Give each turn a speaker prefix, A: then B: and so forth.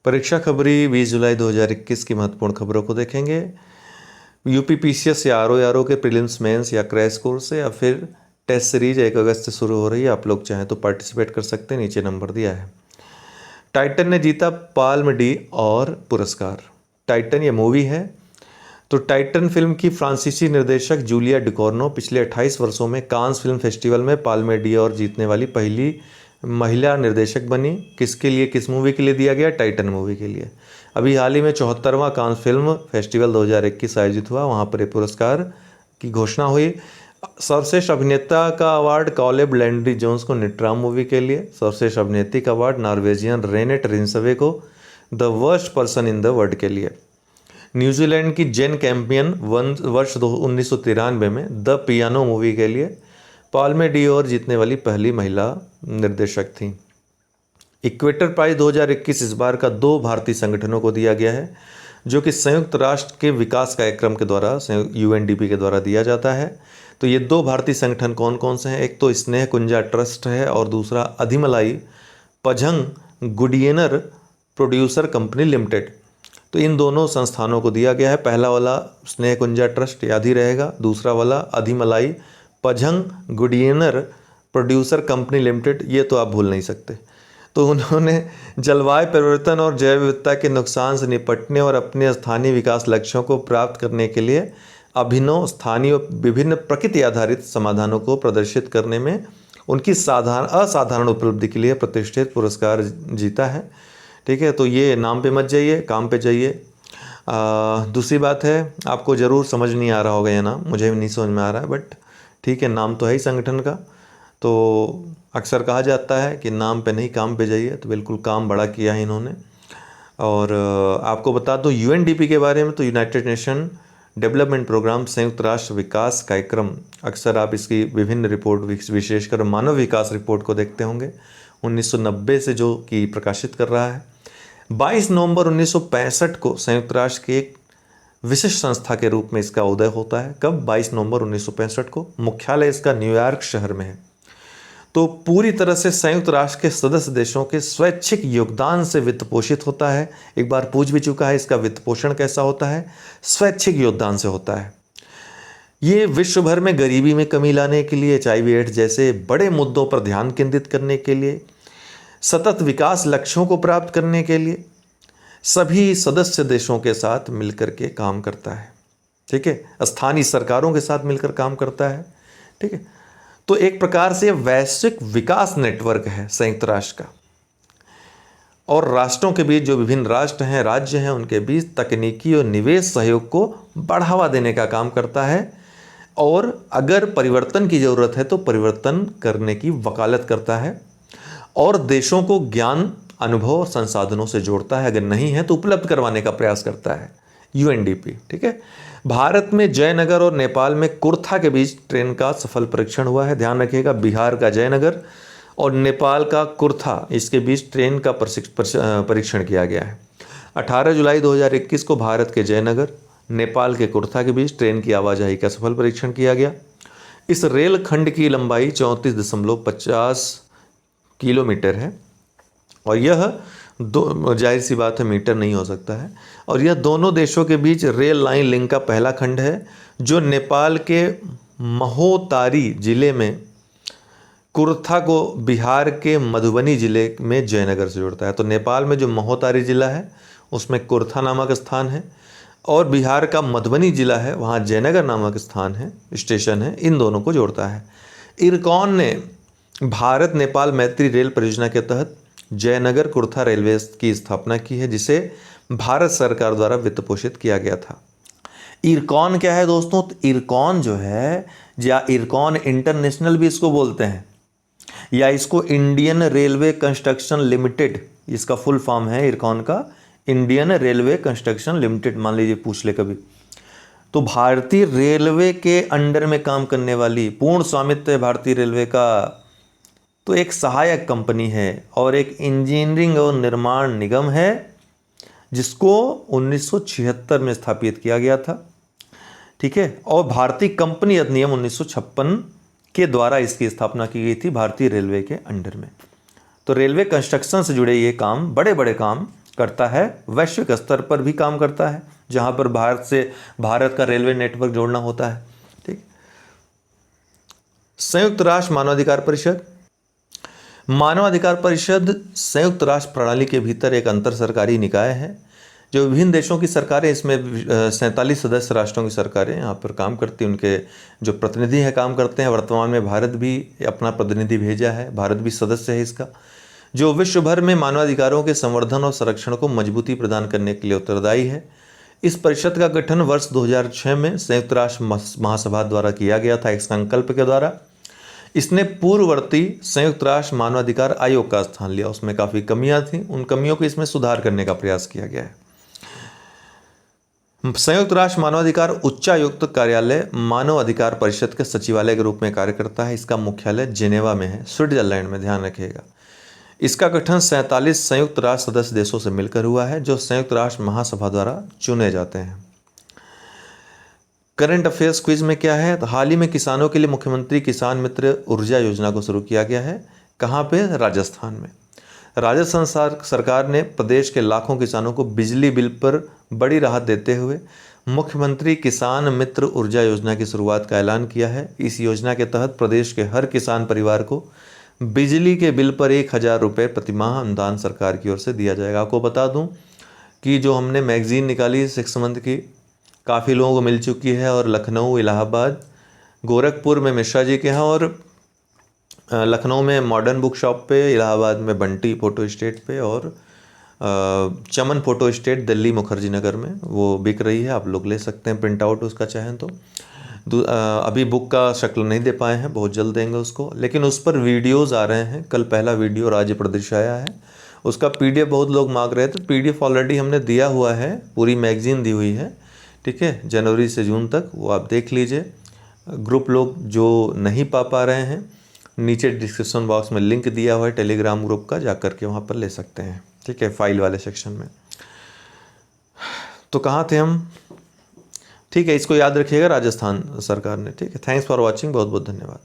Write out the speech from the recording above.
A: परीक्षा खबरी 20 जुलाई 2021 की महत्वपूर्ण खबरों को देखेंगे। यूपी पीसीएस या आरओ के प्रीलिम्स मेंस या क्रैश कोर्स से या फिर टेस्ट सीरीज 1 अगस्त से शुरू हो रही है। आप लोग चाहें तो पार्टिसिपेट कर सकते हैं, नीचे नंबर दिया है। टाइटन ने जीता पाल्म डी और पुरस्कार। टाइटन ये मूवी है। तो टाइटन फिल्म की फ्रांसीसी निर्देशक जूलिया डिकोर्नो पिछले 28 वर्षों में कांस फिल्म फेस्टिवल में पाल्मे डी और जीतने वाली पहली महिला निर्देशक बनी। किसके लिए, किस मूवी के लिए दिया गया? टाइटन मूवी के लिए। अभी हाल ही में 74वां कांस फिल्म फेस्टिवल 2021 आयोजित हुआ, वहाँ पर पुरस्कार की घोषणा हुई। सर्वश्रेष्ठ अभिनेता का अवार्ड कॉलेब लैंड्री जोन्स को निट्राम मूवी के लिए। सर्वश्रेष्ठ अभिनेत्री का अवार्ड नॉर्वेजियन रेनेट रिंसवे को the worst person in the world के लिए। न्यूजीलैंड की जेन कैंपियन वर्ष 1993 में द पियानो मूवी के लिए पाल्मे डी और जीतने वाली पहली महिला निर्देशक थी। इक्वेटर प्राइज 2021 इस बार का 2 भारतीय संगठनों को दिया गया है, जो कि संयुक्त राष्ट्र के विकास कार्यक्रम के द्वारा यूएनडीपी के द्वारा दिया जाता है। तो ये 2 भारतीय संगठन कौन कौन से हैं? एक तो स्नेह कुंजा ट्रस्ट है और दूसरा अधिमलाई पझंग गुडियनर प्रोड्यूसर कंपनी लिमिटेड। तो इन दोनों संस्थानों को दिया गया है। पहला वाला स्नेह कुंजा ट्रस्ट याद ही रहेगा, दूसरा वाला अधिमलाई पझंग गुडियनर प्रोड्यूसर कंपनी लिमिटेड, ये तो आप भूल नहीं सकते। तो उन्होंने जलवायु परिवर्तन और जैव विविधता के नुकसान से निपटने और अपने स्थानीय विकास लक्ष्यों को प्राप्त करने के लिए अभिनव स्थानीय विभिन्न प्रकृति आधारित समाधानों को प्रदर्शित करने में उनकी असाधारण उपलब्धि के लिए प्रतिष्ठित पुरस्कार जीता है। ठीक है, तो ये नाम पे मत जाइए, काम पे जाइए। दूसरी बात है, आपको ज़रूर समझ नहीं आ रहा होगा ये नाम, मुझे भी नहीं समझ में आ रहा है, बट ठीक है, नाम तो है ही संगठन का। तो अक्सर कहा जाता है कि नाम पे नहीं काम पे जाइए, तो बिल्कुल काम बड़ा किया है इन्होंने। और आपको बता दूं यूएनडीपी के बारे में, तो यूनाइटेड नेशन डेवलपमेंट प्रोग्राम संयुक्त राष्ट्र विकास कार्यक्रम, अक्सर आप इसकी विभिन्न रिपोर्ट विशेषकर मानव विकास रिपोर्ट को देखते होंगे, 1990 से जो कि प्रकाशित कर रहा है। 22 नवंबर 1965 को संयुक्त राष्ट्र की एक विशिष्ट संस्था के रूप में इसका उदय होता है। कब? 22 नवंबर 1965 को। मुख्यालय इसका न्यूयॉर्क शहर में है। तो पूरी तरह से संयुक्त राष्ट्र के सदस्य देशों के स्वैच्छिक योगदान से वित्त पोषित होता है। एक बार पूछ भी चुका है, इसका वित्त पोषण कैसा होता है? स्वैच्छिक योगदान से होता है। ये विश्व भर में गरीबी में कमी लाने के लिए, HIV एड्स जैसे बड़े मुद्दों पर ध्यान केंद्रित करने के लिए, सतत विकास लक्ष्यों को प्राप्त करने के लिए सभी सदस्य देशों के साथ मिलकर के काम करता है। ठीक है, स्थानीय सरकारों के साथ मिलकर काम करता है। ठीक है, तो एक प्रकार से वैश्विक विकास नेटवर्क है संयुक्त राष्ट्र का, और राष्ट्रों के बीच जो विभिन्न राष्ट्र हैं, राज्य हैं, उनके बीच तकनीकी और निवेश सहयोग को बढ़ावा देने का काम करता है। और अगर परिवर्तन की ज़रूरत है तो परिवर्तन करने की वकालत करता है, और देशों को ज्ञान, अनुभव और संसाधनों से जोड़ता है। अगर नहीं है तो उपलब्ध करवाने का प्रयास करता है यूएनडीपी। ठीक है, भारत में जयनगर और नेपाल में कुर्था के बीच ट्रेन का सफल परीक्षण हुआ है। ध्यान रखिएगा, बिहार का जयनगर और नेपाल का कुर्था, इसके बीच ट्रेन का परीक्षण किया गया है। 18 जुलाई 2021 को भारत के जयनगर, नेपाल के कुर्था के बीच ट्रेन की आवाजाही का सफल परीक्षण किया गया। इस रेल खंड की लंबाई 34.50 किलोमीटर है, और यह जाहिर सी बात है मीटर नहीं हो सकता है, और यह दोनों देशों के बीच रेल लाइन लिंक का पहला खंड है, जो नेपाल के महोतारी जिले में कुर्था को बिहार के मधुबनी जिले में जयनगर से जोड़ता है। तो नेपाल में जो महोतारी जिला है उसमें कुर्था नामक स्थान है, और बिहार का मधुबनी जिला है, वहाँ जयनगर नामक स्थान है, स्टेशन है, इन दोनों को जोड़ता है। इरकॉन ने भारत नेपाल मैत्री रेल परियोजना के तहत जयनगर कुर्था रेलवे की स्थापना की है, जिसे भारत सरकार द्वारा वित्त पोषित किया गया था। इरकॉन क्या है दोस्तों? तो इरकॉन जो है, या इरकॉन इंटरनेशनल भी इसको बोलते हैं, या इसको इंडियन रेलवे कंस्ट्रक्शन लिमिटेड, इसका फुल फॉर्म है इरकॉन का, इंडियन रेलवे कंस्ट्रक्शन लिमिटेड। मान लीजिए पूछ ले कभी, तो भारतीय रेलवे के अंडर में काम करने वाली, पूर्ण स्वामित्व है भारतीय रेलवे का, तो एक सहायक कंपनी है और एक इंजीनियरिंग और निर्माण निगम है, जिसको 1976 में स्थापित किया गया था। ठीक है, और भारतीय कंपनी अधिनियम 1956 के द्वारा इसकी स्थापना की गई थी भारतीय रेलवे के अंडर में। तो रेलवे कंस्ट्रक्शन से जुड़े ये काम, बड़े बड़े काम करता है, वैश्विक स्तर पर भी काम करता है, जहाँ पर भारत का रेलवे नेटवर्क जोड़ना होता है। ठीक। संयुक्त राष्ट्र मानवाधिकार परिषद। मानवाधिकार परिषद संयुक्त राष्ट्र प्रणाली के भीतर एक अंतर सरकारी निकाय है जो विभिन्न देशों की सरकारें, इसमें 47 सदस्य राष्ट्रों की सरकारें यहाँ पर काम करती हैं, उनके जो प्रतिनिधि हैं काम करते हैं। वर्तमान में भारत भी अपना प्रतिनिधि भेजा है, भारत भी सदस्य है इसका, जो विश्व भर में मानवाधिकारों के संवर्धन और संरक्षण को मजबूती प्रदान करने के लिए उत्तरदायी है। इस परिषद का गठन वर्ष 2006 में संयुक्त राष्ट्र महासभा द्वारा किया गया था, एक संकल्प के द्वारा। इसने पूर्ववर्ती संयुक्त राष्ट्र मानवाधिकार आयोग का स्थान लिया। उसमें काफ़ी कमियां थीं, उन कमियों को इसमें सुधार करने का प्रयास किया गया है। संयुक्त राष्ट्र मानवाधिकार उच्चायुक्त कार्यालय मानव अधिकार परिषद के सचिवालय के रूप में कार्य करता है। इसका मुख्यालय जिनेवा में है, स्विट्जरलैंड में, ध्यान रखिएगा। इसका गठन 47 संयुक्त राष्ट्र सदस्य देशों से मिलकर हुआ है, जो संयुक्त राष्ट्र महासभा द्वारा चुने जाते हैं। करंट अफेयर्स क्विज में क्या है, तो हाल ही में किसानों के लिए मुख्यमंत्री किसान मित्र ऊर्जा योजना को शुरू किया गया है। कहाँ पे? राजस्थान में। राजस्थान सरकार ने प्रदेश के लाखों किसानों को बिजली बिल पर बड़ी राहत देते हुए मुख्यमंत्री किसान मित्र ऊर्जा योजना की शुरुआत का ऐलान किया है। इस योजना के तहत प्रदेश के हर किसान परिवार को बिजली के बिल पर 1000 रुपये प्रतिमाह अनुदान सरकार की ओर से दिया जाएगा। आपको बता दूं कि जो हमने मैगजीन निकाली 6 मंथ की, काफ़ी लोगों को मिल चुकी है, और लखनऊ, इलाहाबाद, गोरखपुर में मिश्रा जी के यहाँ, और लखनऊ में मॉडर्न बुक शॉप पे, इलाहाबाद में बंटी फोटो स्टेट पे, और चमन फोटो स्टेट दिल्ली मुखर्जी नगर में वो बिक रही है। आप लोग ले सकते हैं प्रिंट आउट उसका चाहें तो। अभी बुक का शक्ल नहीं दे पाए हैं, बहुत जल्द देंगे उसको, लेकिन उस पर वीडियोज़ आ रहे हैं। कल पहला वीडियो राज्य प्रदेश आया है, उसका PDF बहुत लोग मांग रहे थे। PDF ऑलरेडी हमने दिया हुआ है, पूरी मैगजीन दी हुई है, ठीक है, जनवरी से जून तक, वो आप देख लीजिए। ग्रुप लोग जो नहीं पा रहे हैं, नीचे डिस्क्रिप्शन बॉक्स में लिंक दिया हुआ है टेलीग्राम ग्रुप का, जा कर के वहाँ पर ले सकते हैं, ठीक है, फाइल वाले सेक्शन में। तो कहाँ थे हम? ठीक है, इसको याद रखिएगा, राजस्थान सरकार ने। ठीक है, थैंक्स फॉर वॉचिंग, बहुत बहुत धन्यवाद।